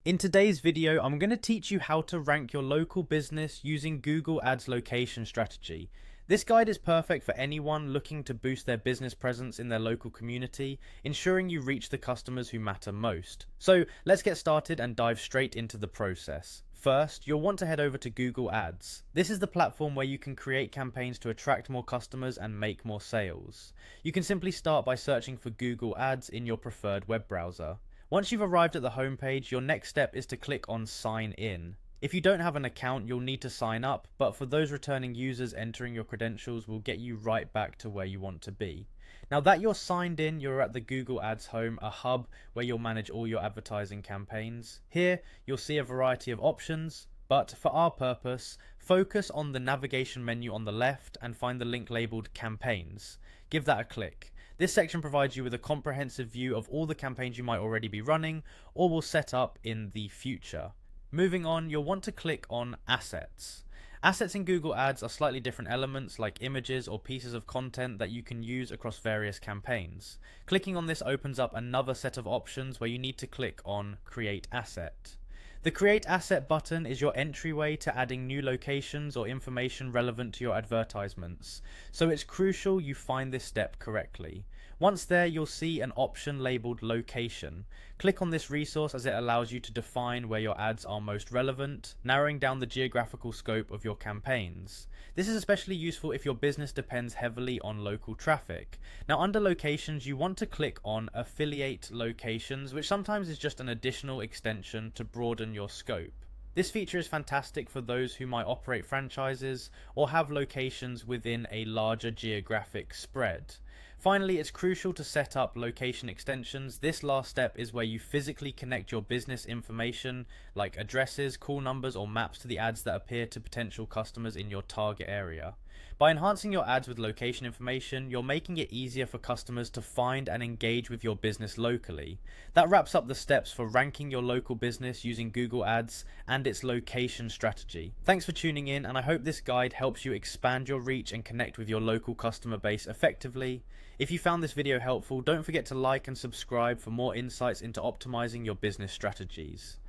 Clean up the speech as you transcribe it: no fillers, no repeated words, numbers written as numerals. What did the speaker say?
In today's video, I'm going to teach you how to rank your local business using Google Ads location strategy. This guide is perfect for anyone looking to boost their business presence in their local community, ensuring you reach the customers who matter most. So let's get started and dive straight into the process. First, you'll want to head over to Google Ads. This is the platform where you can create campaigns to attract more customers and make more sales. You can simply start by searching for Google Ads in your preferred web browser. Once you've arrived at the homepage, your next step is to click on Sign In. If you don't have an account, you'll need to sign up, but for those returning users, entering your credentials will get you right back to where you want to be. Now that you're signed in, you're at the Google Ads home, a hub where you'll manage all your advertising campaigns. Here, you'll see a variety of options, but for our purpose, focus on the navigation menu on the left and find the link labeled Campaigns. Give that a click. This section provides you with a comprehensive view of all the campaigns you might already be running or will set up in the future. Moving on, you'll want to click on Assets. Assets in Google Ads are slightly different elements like images or pieces of content that you can use across various campaigns. Clicking on this opens up another set of options where you need to click on Create Asset. The Create Asset button is your entryway to adding new locations or information relevant to your advertisements, so it's crucial you find this step correctly. Once there, you'll see an option labeled Location. Click on this resource as it allows you to define where your ads are most relevant, narrowing down the geographical scope of your campaigns. This is especially useful if your business depends heavily on local traffic. Now under locations, you want to click on Affiliate Locations, which sometimes is just an additional extension to broaden your scope. This feature is fantastic for those who might operate franchises or have locations within a larger geographic spread. Finally, it's crucial to set up location extensions. This last step is where you physically connect your business information like addresses, call numbers, or maps to the ads that appear to potential customers in your target area. By enhancing your ads with location information, you're making it easier for customers to find and engage with your business locally. That wraps up the steps for ranking your local business using Google Ads and its location strategy. Thanks for tuning in, and I hope this guide helps you expand your reach and connect with your local customer base effectively. If you found this video helpful, don't forget to like and subscribe for more insights into optimizing your business strategies.